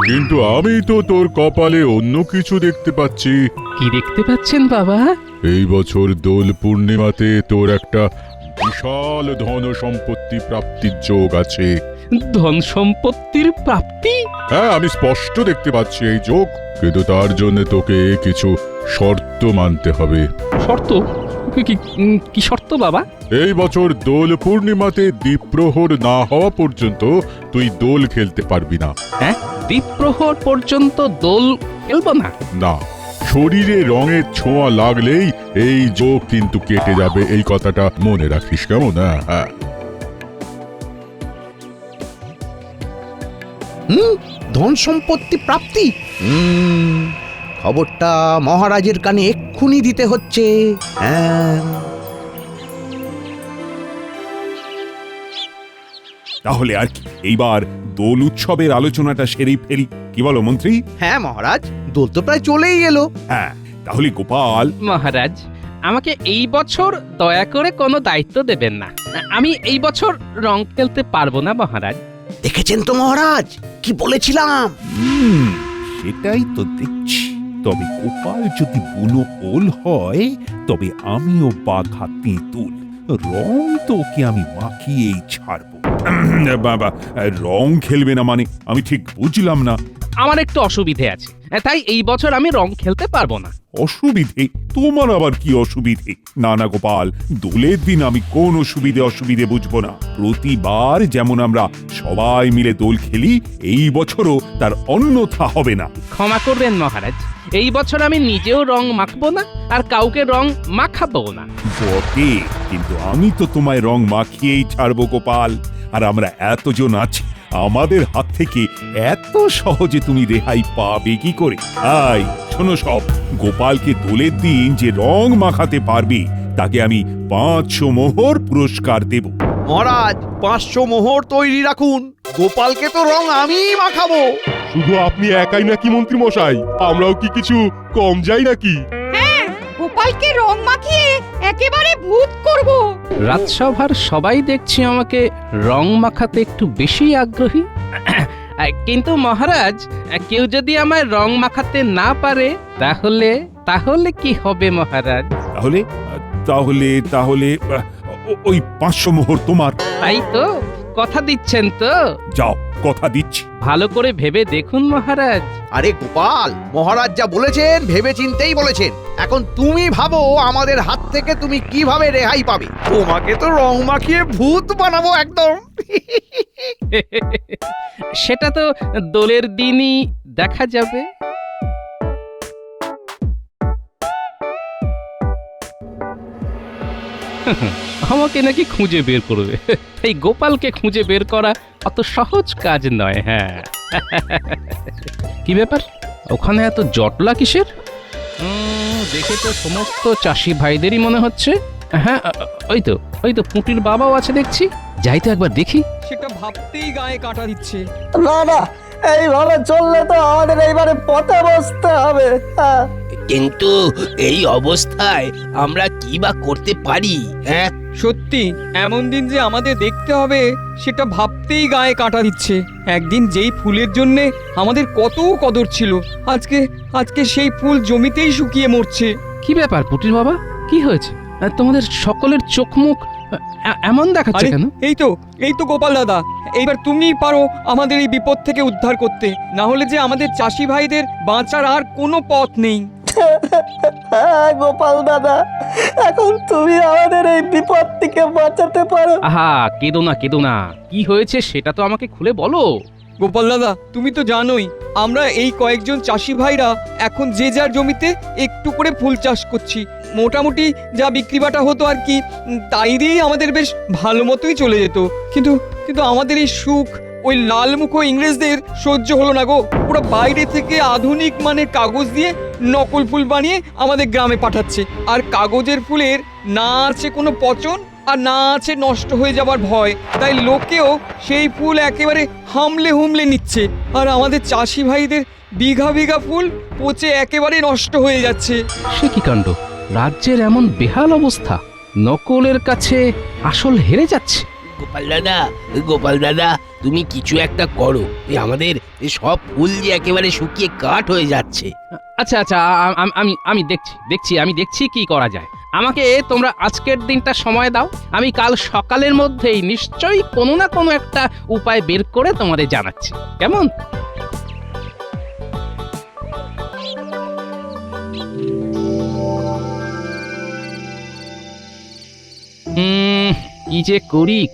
কিন্তু আমি তো তোর কপালে অন্য কিছু দেখতে পাচ্ছি। কি দেখতে পাচ্ছেন বাবা? এই বছর দোল পূর্ণিমাতে তোর একটা বিশাল ধন সম্পত্তি প্রাপ্তির যোগ আছে। ধন সম্পত্তির প্রাপ্তি? হ্যাঁ, আমি স্পষ্ট দেখতে পাচ্ছি এই যোগ, কিন্তু তার জন্য তোকে কিছু শর্ত মানতে হবে। শর্ত? কি শর্ত বাবা? এই বছর দোল পূর্ণিমাতে দ্বীপ্রহর না হওয়া পর্যন্ত তুই দোল খেলতে পারবি না। হ্যাঁ, দ্বীপ্রহর পর্যন্ত দোল খেলবো না? না, শরীরে রঙের ছোঁয়া লাগলেই এই যোগ কিন্তু কেটে যাবে, এই কথাটা মনে রাখিস, কেমন? হ্যাঁ। ধন সম্পত্তি প্রাপ্তি। খবরটা মহারাজের কানে এক্ষুনি দিতে হচ্ছে। হ্যাঁ, তাহলে আর কি, এইবার দোল উৎসবের আলোচনাটা সেরেই ফেলি, কি বলো মন্ত্রী? হ্যাঁ মহারাজ, দোল তো প্রায় চলেই এলো। হ্যাঁ, তাহলে গোপাল। মহারাজ, আমাকে এই বছর দয়া করে কোনো দায়িত্ব দেবেন না। আমি এই বছর রং খেলতে পারবো না মহারাজ। দেখেছেন তো মহারাজ, কি বলেছিলাম? সেটাই তো দেখছি। তবে গোপাল যদি বুনো ওল হয়, তবে আমিও বাঘা তেঁতুল। রং তো ওকে আমি মাখিয়েই ছাড়বো। বাবা, রং খেলবে না মানে আমি ঠিক বুঝলাম না। আমার একটু অসুবিধে আছে, তাই এই বছর আমি রং খেলতে পারবো না। অসুবিধে? তোমার আবার কি অসুবিধে? না না গোপাল, দোলের দিন আমি কোন অসুবিধে বুঝবো না। প্রতিবার যেমন আমরা সবাই মিলে দোল খেলি, এই বছরও তার অন্যথা হবে না। ক্ষমা করবেন মহারাজ, এই বছর আমি নিজেও রং মাখবো না আর কাউকে রং মাখাবো না। বটে, কিন্তু আমি তো তোমায় রং মাখিয়েই ছাড়বো গোপাল। আর আমরা এতজন আছি, আমাদের হাত থেকে এত সহজে তুমি রেহাই পাবে কি করে? আই শোনো সব, গোপালকে দোলের দিন যে রং মাখাতে পারবে তাকে আমি 500 মোহর পুরস্কার দেব। মহারাজ, 500 মোহর তৈরি রাখুন। গোপালকে তো রং আমিই মাখাবো। শুধু আপনি একাই নাকি মন্ত্রী মশাই? আমরাও কি কিছু কম যাই নাকি? গোপালকে রং মাখিয়ে একেবারে ভূত করব। রাজসভার সবাই দেখছি আমাকে রং মাখাতে একটু বেশি আগ্রহী। কিন্তু মহারাজ, কেউ যদি আমায় রং মাখাতে না পারে তাহলে তাহলে কি হবে মহারাজ? তাহলে তাহলে তাহলে ওই 500 মোহর তোমার। তাই তো? কথা দিচ্ছেন তো? যাও, কথা দিচ্ছি। ভালো করে ভেবে দেখুন মহারাজ। আরে গোপাল, মহারাজ যা বলেছেন ভেবে চিন্তেই বলেছেন। এখন তুমি ভাবো আমাদের হাত থেকে তুমি কিভাবে রেহাই পাবে। তোমাকে তো রং মাখিয়ে ভূত বানাবো একদম। সেটা তো দোলের দিনই দেখা যাবে। আমাকে নাকি খুঁজে বের করবে। এই গোপালকে খুঁজে বের করা অত সহজ কাজ নয়। হ্যাঁ, কি ব্যাপার, ওখানে এত জটলা কিসের? দেখে তো সমস্ত চাষি ভাইদেরই মনে হচ্ছে। হ্যাঁ, ওই তো পুঁটির বাবাও আছে দেখছি। যাই তো একবার দেখি। সেটা ভাবতেই গায়ে কাঁটা দিচ্ছে। না না, এইভাবে চললে তো আমাদের এইবারে পথে বসতে হবে। কিন্তু এই অবস্থায় আমরা কি বা করতে পারি? হ্যাঁ, সত্যি এমন দিন যে আমাদের দেখতে হবে সেটা ভাবতেই গায়ে কাঁটা দিচ্ছে। একদিন যেই ফুলের জন্যে আমাদের কত কদর ছিল, আজকে সেই ফুল জমিতেই শুকিয়ে মরছে। কি ব্যাপার পুটির বাবা, কি হয়েছে? তোমাদের সকলের চোখ মুখ এমন দেখাচ্ছে কেন? এই তো গোপাল দাদা, এইবার তুমিই পারো আমাদের এই বিপদ থেকে উদ্ধার করতে। না হলে যে আমাদের চাষি ভাইদের বাঁচার আর কোনো পথ নেই। গোপাল দাদা, এখন তুমি আমাদের এই বিপদ থেকে বাঁচাতে পারো। আহা, কেঁদো না, কি হয়েছে সেটা তো আমাকে খুলে বলো। গোপাল দাদা, তুমি তো জানোই আমরা এই কয়েকজন চাষি ভাইরা এখন যে যার জমিতে একটু করে ফুল চাষ করছি। মোটামুটি যা বিক্রি বাটা হতো আর কি, তাই দিয়েই আমাদের বেশ ভালো মতোই চলে যেত। কিন্তু আমাদের এই সুখ ওই লালমুখো ইংরেজদের সহ্য হলো না গো। পুরো বাইরে থেকে আধুনিক মানের কাগজ দিয়ে নকল ফুল বানিয়ে আমাদের গ্রামে পাঠাচ্ছে। আর কাগজের ফুলের না আছে কোনো পচন আর না আছে নষ্ট হয়ে যাবার ভয়, তাই লোকেও সেই ফুল একেবারে হামলে হুমলে নিচ্ছে। আর আমাদের চাষি ভাইদের বিঘা বিঘা ফুল পচে একেবারে নষ্ট হয়ে যাচ্ছে। সে কি কাণ্ড, রাজ্যের এমন বেহাল অবস্থা, নকলের কাছে আসল হেরে যাচ্ছে। গোপাল দাদা তুমি কিছু একটা করো, আমাদের সব ফুল যে একেবারে শুকিয়ে কাঠ হয়ে যাচ্ছে। আচ্ছা আচ্ছা, আমি দেখছি কি করা যায়। আমাকে তোমরা আজকের দিনটা সময় দাও, আমি কাল সকালের মধ্যেই নিশ্চয়ই কোনো না কোনো একটা উপায় বের করে তোমাদের জানাচ্ছি, কেমন?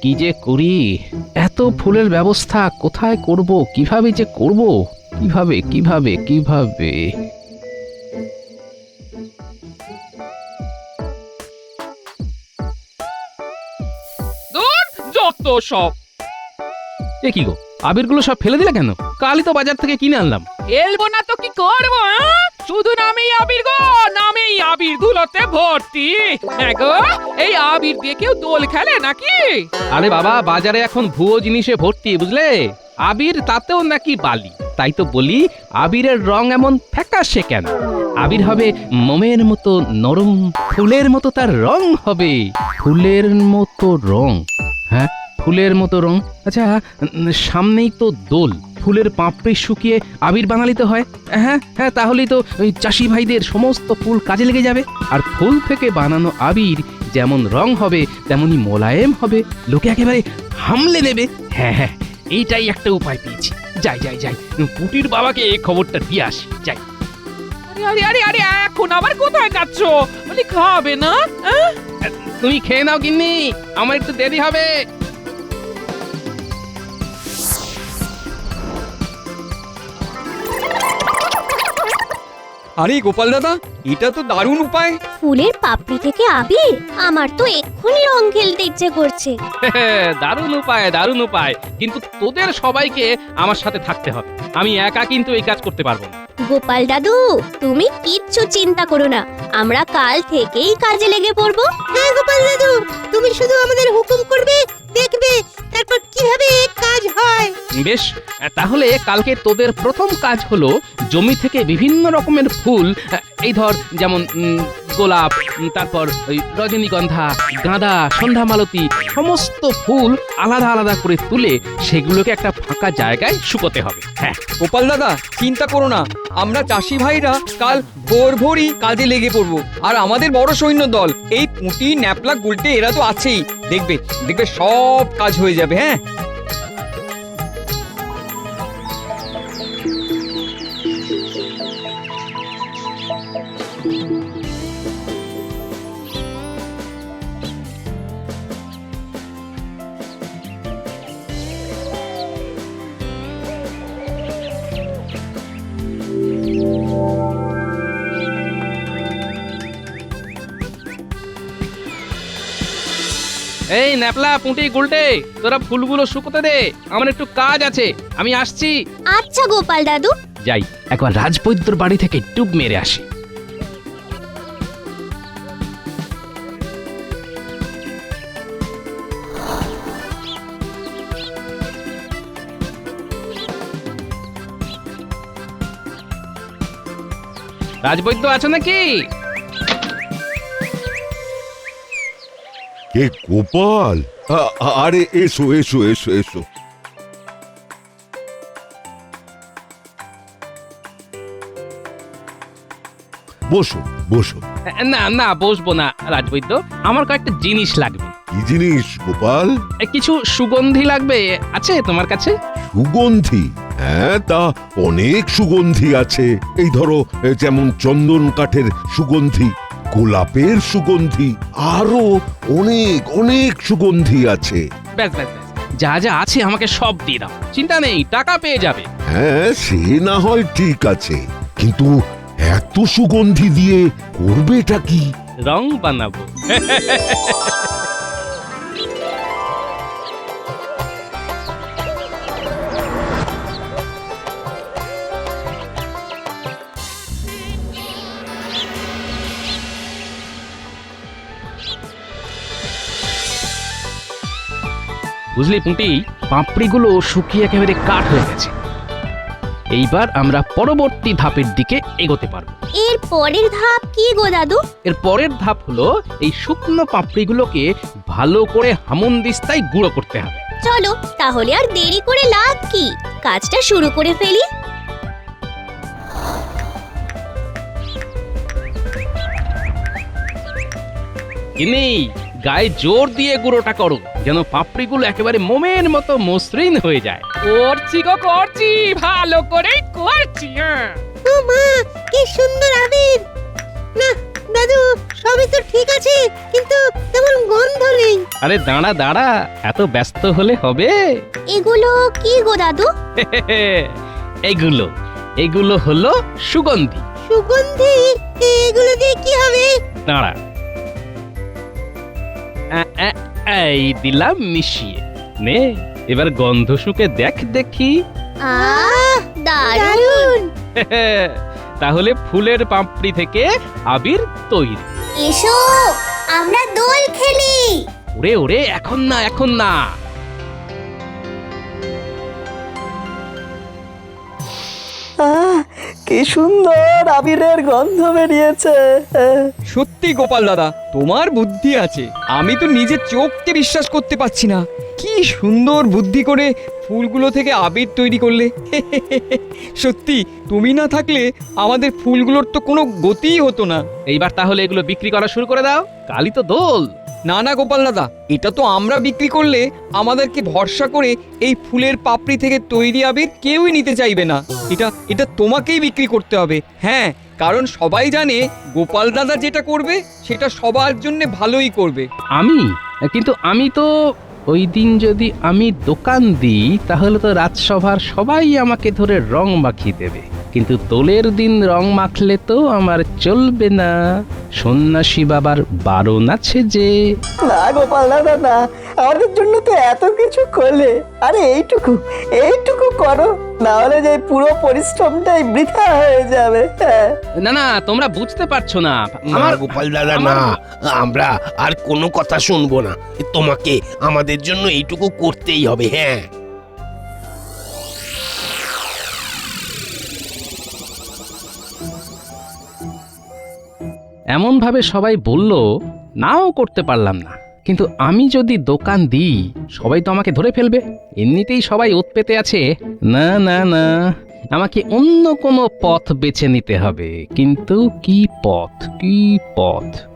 কি যে করি এত ফুলের ব্যবস্থা কোথায় করব, কিভাবে যে করব, কিভাবে যত সব এ কি গো, আবিরগুলো সব ফেলে দিলে কেন? কালই তো বাজার থেকে কিনে আনলাম। এলবো না তো কি করবো? শুধু নামেই আবির গো, নামেই আবির ধুলোতে ভর্তি। হ্যাঁ গো, এই আবির দিয়ে কেউ দোল খেলে নাকি? আরে বাবা, বাজারে এখন ভুয়ো জিনিসে ভর্তি, বুঝলে? আবির তাতেও নাকি বালি। তাই তো বলি, আবিরের রং এমন ফ্যাকাশে কেন? আবির হবে মোমের মতো নরম, ফুলের মতো তার রং হবে। ফুলের মতো রং? হ্যাঁ, ফুলের মতো রং। আচ্ছা, সামনেই তো দোল, ফুলের পাপড়ি শুকিয়ে আবির বানালিতে হয়। হ্যাঁ হ্যাঁ, তাহলেই তো ওই চাষি ভাইদের সমস্ত ফুল কাজে লেগে যাবে। আর ফুল থেকে বানানো আবির যেমন রং হবে তেমনি মোলায়েম হবে, লোকে একেবারে হামলে নেবে। হ্যাঁ হ্যাঁ, এইটাই একটা উপায় পেয়েছি। যাই পুটির বাবাকে এই খবরটা দিয়ে আসি, যাই। আরে আরে আরে, এখন আবার কোথায় যাচ্ছ? বলি খাবে না? তুমি খেয়ে নাও গিন্নি, আমার একটু দেরি হবে। আরে গোপাল দাদা, এটা তো দারুণ উপায়। ফুলের পাপড়ি থেকে আবির? আমার তো এক্ষুনি রং খেলতে ইচ্ছে করছে। দারুণ উপায়, কিন্তু তোদের সবাইকে আমার সাথে থাকতে হবে। আমি একা কিন্তু এই কাজ করতে পারবো না। গোপাল দাদু, তুমি কিচ্ছু চিন্তা করো না, আমরা কাল থেকেই কাজে লেগে পড়বো। হ্যাঁ গোপাল দাদু, তুমি শুধু আমাদের হুকুম করবে, দেখবে তারপর কিভাবে কাজ হয়। বেশ, তাহলে কালকে তোদের প্রথম কাজ হলো জমি থেকে বিভিন্ন রকমের ফুল, এই ধর যেমন গোলাপ, তারপর ওই রজনীগন্ধা, গাঁদা, সন্ধ্যামালতী, সমস্ত ফুল আলাদা আলাদা করে তুলে সেগুলোকে একটা ফাঁকা জায়গায় শুকোতে হবে। হ্যাঁ গোপাল দাদা, চিন্তা করো না, আমরা চাষি ভাইরা কাল ভোরই কাজে লেগে পড়বো। আর আমাদের বড় সৈন্য দল, এই পুঁটি, ন্যাপলা, গুলটে, এরা তো আছেই। দেখবে সব কাজ হয়ে যাবে। হ্যাঁ, এই ন্যাপলা, পুঁটি, গুলটে, তোরা ফুলগুলো শুকোতে দে, আমার একটু কাজ আছে, আমি আসছি। আচ্ছা গোপাল দাদু। যাই, একবার রাজবৈদ্যর বাড়ি থেকে ডুব মেরে আসি। রাজবৈদ্য আছো নাকি? কে গোপাল? আরে এসো এসো এসো এসো। বসো বসো। না বসবো না রাজবৈদ্য, আমার কয়েকটা জিনিস লাগবে। কি জিনিস গোপাল? কিছু সুগন্ধি লাগবে, আছে তোমার কাছে? সুগন্ধি? হ্যাঁ, তা অনেক সুগন্ধি আছে। এই ধরো, যেমন চন্দন কাঠের সুগন্ধি, গোলাপের সুগন্ধি, আরো অনেক অনেক সুগন্ধি আছে। ব্যাস, যা যা আছে আমাকে সব দিয়ে দাও, চিন্তা নেই, টাকা পেয়ে যাবে। হ্যাঁ, সে না হয় ঠিক আছে, কিন্তু এত সুগন্ধি দিয়ে করবেটা কি? রং বানাবো। বুঝলি পুঁটি, পাপড়িগুলো শুকিয়ে একেবারে কাঠ হয়ে গেছে। এইবার আমরা পরবর্তী ধাপের দিকে এগোতে পারবো। এর পরের ধাপ কি গো দাদু? এর পরের ধাপ হলো এই শুকনো পাপড়িগুলোকে ভালো করে হামনদিস্তায় গুঁড়ো করতে হবে। চলো তাহলে আর দেরি করে লাভ কি, কাজটা শুরু করে ফেলি। ইনি গায়ে জোর দিয়ে গুঁড়োটা করো, যেন পাপড়িগুলো একেবারে মোমের মতো মসৃণ হয়ে যায়। করছি গো করছি, ভালো করেই করছি। হ্যাঁ ও মা, কি সুন্দর আবির! না দাদু, সবই তো ঠিক আছে, কিন্তু তেমন গন্ধ নেই। আরে দাঁড়া দাঁড়া, এত ব্যস্ত হলে হবে? এগুলো কি গো দাদু? এগুলো এগুলো হলো সুগন্ধি। সুগন্ধি? এগুলো দিয়ে কি হবে? দাঁড়া, এই দিলাম মিশিয়ে নে, এবার গন্ধ শুকে দেখ দেখি। আহ, দারুণ! তাহলে ফুলের পাপড়ি থেকে আবির তৈরি। এসো আমরা দোল খেলি। ওরে ওরে, এখন না এখন না। কি সুন্দর আবিরের গন্ধ বেরিয়েছে। সত্যি গোপাল দাদা, তোমার বুদ্ধি আছে। আমি তো নিজের চোখকে বিশ্বাস করতে পারছি না। কি সুন্দর বুদ্ধি করে ফুলগুলো থেকে আবির তৈরি করলে। সত্যি তুমি না থাকলে আমাদের ফুলগুলোর তো কোনো গতিই হতো না। এইবার তাহলে এগুলো বিক্রি করা শুরু করে দাও, কালই তো দোল। না না গোপাল দাদা, এটা তো আমরা বিক্রি করলে আমাদেরকে ভরসা করে এই ফুলের পাপড়ি থেকে তৈরি আবির কেউই নিতে চাইবে না। এটা তোমাকেই বিক্রি করতে হবে। হ্যাঁ, কারণ সবাই জানে গোপাল দাদা যেটা করবে সেটা সবার জন্য ভালোই করবে। কিন্তু আমি তো ওই দিন যদি আমি দোকান দিই তাহলে তো রাজসভার সবাই আমাকে ধরে রং মাখিয়ে দেবে, কিন্তু দোলের দিন রং মাখলে তো আমার চলবে না, সন্ন্যাসী বাবার বারণ আছে যে। না গোপাল দাদা না, আমাদের জন্য তো এত কিছু করলে, আরে এইটুকু করো, না হলে যে পুরো পরিশ্রমটাই বৃথা হয়ে যাবে। না না, তোমরা বুঝতে পারছো না। আমার গোপাল দাদা না, আমরা আর কোনো কথা শুনবো না। তোমাকে আমাদের জন্য এইটুকু করতেই হবে। হ্যাঁ, এমন ভাবে সবাই বলল, নাও করতে পারলাম না। কিন্তু আমি যদি দোকান দিই সবাই তো আমাকে ধরে ফেলবে, এমনিতেই সবাই ওত পেতে আছে। না না না, আমাকে অন্য কোনো পথ বেছে নিতে হবে। কিন্তু কি পথ,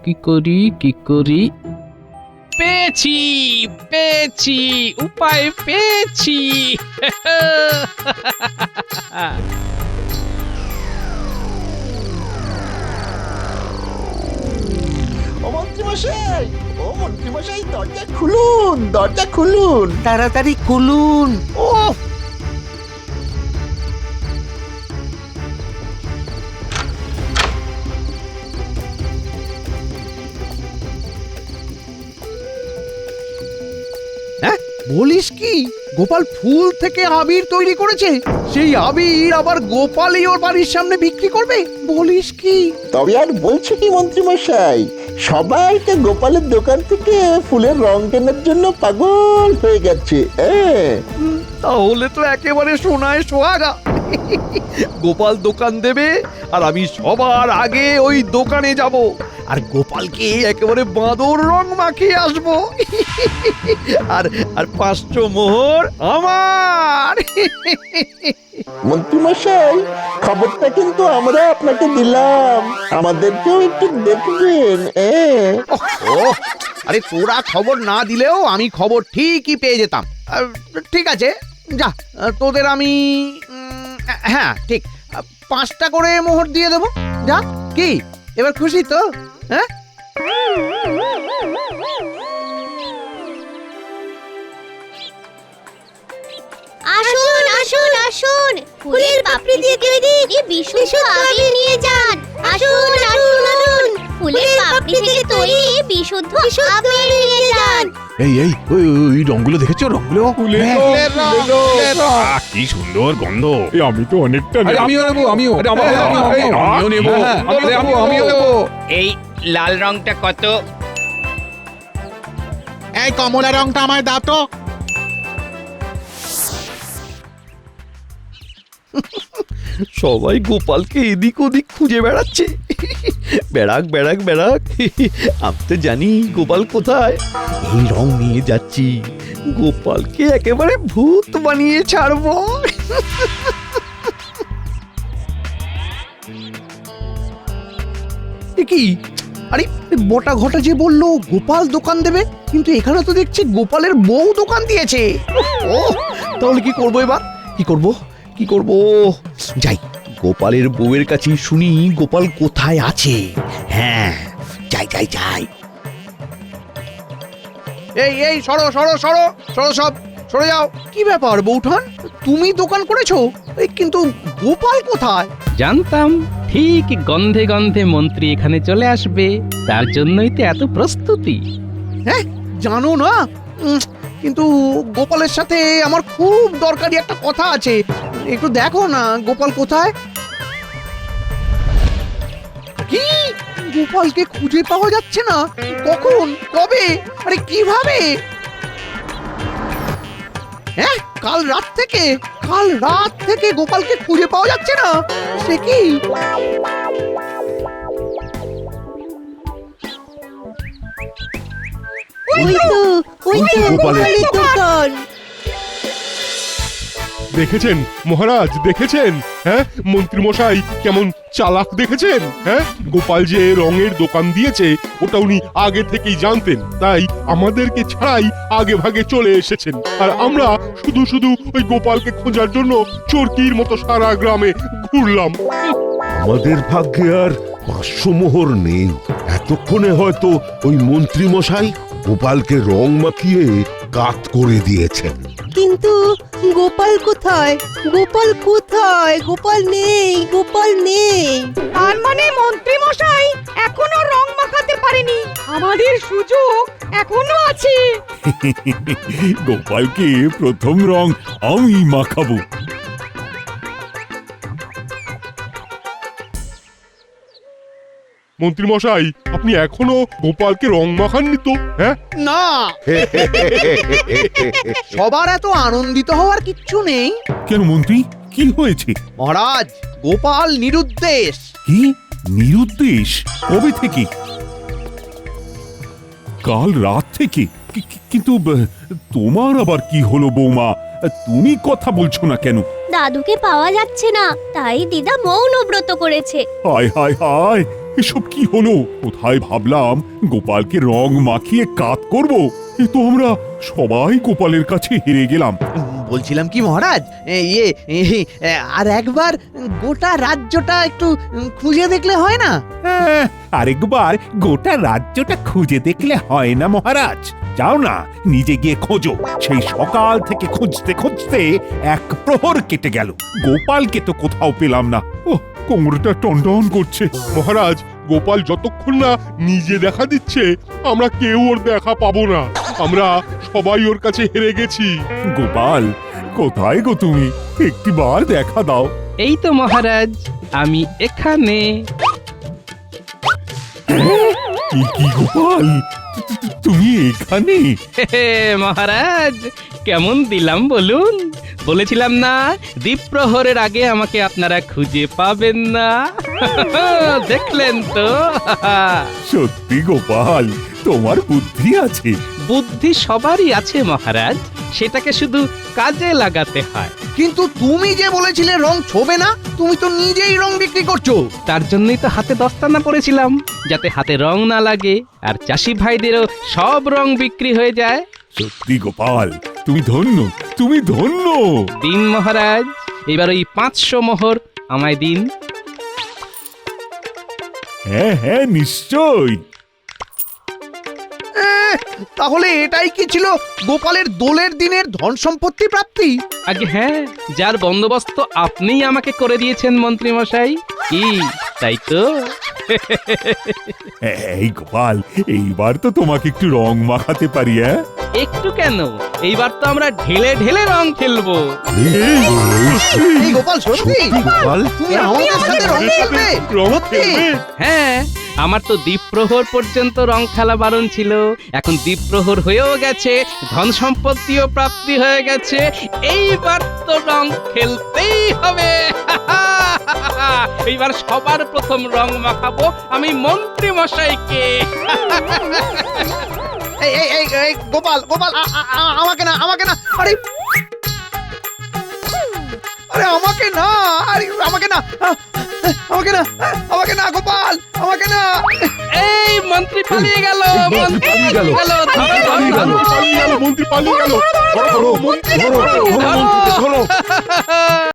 কি করি? পেয়েছি উপায় পেয়েছি। মন্ত্রীমশাই দরজা খুলুন, তাড়াতাড়ি খুলুন। হ্যাঁ, বলিস কি? গোপাল ফুল থেকে আবির তৈরি করেছে, সেই আবির আবার গোপালই ওর বাড়ির সামনে বিক্রি করবে? বলিস কি? তবে আর বলছে কি মন্ত্রীমশাই, সবাই তো গোপালের দোকান থেকে ফুলের রং কেনার জন্য পাগল হয়ে গেছে। তাহলে তো একেবারে সোনায় সোহাগা। গোপাল দোকান দেবে আর আমি সবার আগে ওই দোকানে যাব, আর গোপালকে একেবারে বাঁদর রং মাখিয়ে আসবো। আর 500 মোহর আমার। মন্ত্রীমশাই, খবরটা কিন্তু আমরা আপনাকে দিলাম, আমাদেরকেও একটু দেখবেন। আরে তোরা খবর না দিলেও আমি খবর ঠিকই পেয়ে যেতাম। ঠিক আছে, যা, তোদের আমি হ্যাঁ ঠিক 5টা করে মোহর দিয়ে দেবো। যা, কি এবার খুশি তো? হ্যাঁ, আসুন আসুন আসুন, ফুলের পাপড়ি দিয়ে তৈরি এই বিশুদ্ধ আবির নিয়ে যান। আসুন আসুন আসুন, ফুলের পাপড়ি থেকে তৈরি বিশুদ্ধ আবির নিয়ে যান। ওই রংগুলো দেখেছো? রংগুলো কি সুন্দর গন্ধ। আমি তো অনেকটা আমিও নেবো। এই লাল রংটা কত? এই কমলা রংটা আমায় দাও তো। সবাই গোপালকে এদিক ওদিক খুঁজে বেড়াচ্ছে। বেড়াক বেড়াক বেড়াক, আমি তো জানি গোপাল কোথায়। এই রং নিয়ে যাচ্ছি, গোপালকে একেবারে ভূত বানিয়ে ছাড়বো। এ কি, আরে বটা ঘটা যে বললো গোপাল দোকান দেবে, কিন্তু এখানে তো দেখছি গোপালের বউ দোকান দিয়েছে। ও তাহলে কি করবো এবার? কি করব কি করব? যাই, গোপালের বউয়ের কাছে শুনি গোপাল কোথায় আছে। হ্যাঁ, যাই যাই যাই। এই এই সরো সরো সরো সরো, সব সরে যাও। কি ব্যাপার বউঠান, তুমি দোকান করেছো, কিন্তু গোপাল কোথায়? জানতাম ঠিক গন্ধে গন্ধে মন্ত্রী এখানে চলে আসবে, তার জন্যই তো এত প্রস্তুতি। হ্যাঁ জানো না, কিন্তু গোপালের সাথে আমার খুব দরকারি একটা কথা আছে। একটু দেখো না গোপাল কোথায়। কি, গোপালকে খুঁজে পাওয়া যাচ্ছে না? কখন, কবে, আরে কিভাবে? হ্যাঁ, কাল রাত থেকে গোপালকে খুঁজে পাওয়া যাচ্ছে না। সে কি? দেখেছেন মহারাজ, দেখেছেন? হ্যাঁ, মন্ত্রী মশাই কেমন চালাক দেখেছেন? হ্যাঁ, গোপাল যে রঙের দোকান দিয়েছে ওটা উনি আগে থেকেই জানতেন, তাই আমাদেরকে ছাড়াই আগে ভাগে চলে এসেছেন। আর আমরা শুধু শুধু ওই গোপালকে খোঁজার জন্য চোরকির মতো সারা গ্রামে ঘুরলাম। আমাদের ভাগ্যে আর 500 মোহর নেই। এতক্ষণে হয়তো ওই মন্ত্রী মশাই গোপালকে রং মাখিয়ে কাত করে দিয়েছেন। কিন্তু গোপাল কোথায়? গোপাল কোথায়? গোপাল নেই, গোপাল নেই। তার মানে মন্ত্রী মশাই এখনো রং মাখাতে পারেনি, আমাদের সুযোগ এখনো আছে। গোপালকে প্রথম রং আমি মাখাবো। মন্ত্রী মশাই, আপনি এখনো গোপালকে রং মাখাননি তো? হ্যাঁ না, সবার এত আনন্দিত হওয়ার কিচ্ছু নেই। কেন মন্ত্রী, কি হয়েছে? মহারাজ, গোপাল নিরুদ্দেশ। কি নিরুদ্দেশ? কবে থেকে? কাল রাত থেকে? কিন্তু তোমার আবার কি হলো বৌমা? তুমি কথা বলছো না কেন? দাদুকে পাওয়া যাচ্ছে না, তাই দিদা মৌনব্রত করেছে। হায় হায় হায়, এসব কি হলো? কোথায় ভাবলাম গোপালকে রং মাখিয়ে কাত করব, এ তো আমরা সবাই গোপালের কাছে হেরে গেলাম। বলছিলাম কি মহারাজ, আর একবার গোটা রাজ্যটা একটু খুঁজে দেখলে হয় না? আরেকবার গোটা রাজ্যটা খুঁজে দেখলে হয় না মহারাজ? যাও না, নিজে গিয়ে খোঁজো। সেই সকাল থেকে খুঁজতে খুঁজতে এক প্রহর কেটে গেল, গোপালকে তো কোথাও পেলাম না। ও, কোমরটা টনটন করছে। মহারাজ, গোপাল যতক্ষণ না নিজে দেখা দিচ্ছে আমরা কেউ ওর দেখা পাবো না। আমরা সবাই ওর কাছে হেরে গেছি। গোপাল কোথায় গো তুমি? একটিবার দেখা দাও। এই তো মহারাজ, আমি এখানে। কি কি গোপাল, তুমি এখানে? মহারাজ, কেমন দিলাম বলুন? বলেছিলাম না দ্বীপ্রহরের আগে আমাকে আপনারা খুঁজে পাবেন না। দেখলেন তো? সত্যি গোপাল, তোমার বুদ্ধি আছে। বুদ্ধি সবারই আছে মহারাজ, সেটাকে শুধু কাজে লাগাতে হয়। কিন্তু তুমি যে বলেছিলে রং ছোবে না, তুমি তো নিজেই রং বিক্রি করছো। তার জন্যই তো হাতে দস্তানা পড়েছিলাম, যাতে হাতে রং না লাগে আর চাষি ভাইদেরও সব রং বিক্রি হয়ে যায়। সত্যি গোপাল, তুমি ধন্য, তুমি ধন্য। দিন মহারাজ, এবার ওই 500 মোহর আমায় দিন। হ্যাঁ হ্যাঁ, নিশ্চয়। তাহলে এটাই কি ছিল গোপালের দোলের দিনের ধন সম্পত্তি প্রাপ্তি? আগে হ্যাঁ, যার বন্দোবস্ত আপনিই আমাকে করে দিয়েছেন মন্ত্রী মশাই। কি তাই তো? এই গোপাল, এইবার তো তোমাকে একটু রং মাখাতে পারি। হ্যাঁ, একটু কেন, এইবার তো আমরা ঢেলে ঢেলে রং খেলবো। এই গোপাল, সত্যি গোপাল, তুমি আমাদের সাথে রং খেলবে? রং সত্যি? খেলবে? হ্যাঁ, আমার তো দ্বীপ্রহর পর্যন্ত রং খেলা বারণ ছিল, এখন দ্বীপ্রহর হয়েও গেছে, ধন সম্পত্তিও প্রাপ্তি হয়ে গেছে, এইবার তো রং খেলতেই হবে। এইবার সবার প্রথম রং মাখাবো আমি মন্ত্রী মশাইকে। এই গোপাল গোপাল আমাকে না আমাকে না, আরে আরে আমাকে না, আরে আমাকে না, আমাকে না, আমাকে না গোপাল, আমাকে না। এই মন্ত্রী পালিয়ে গেল, মন্ত্রী পালিয়ে গেল, মন্ত্রী পালিয়ে গেল। ধরো, ধরো, মন্ত্রী, ধরো, ধরো, মন্ত্রীকে ধরো।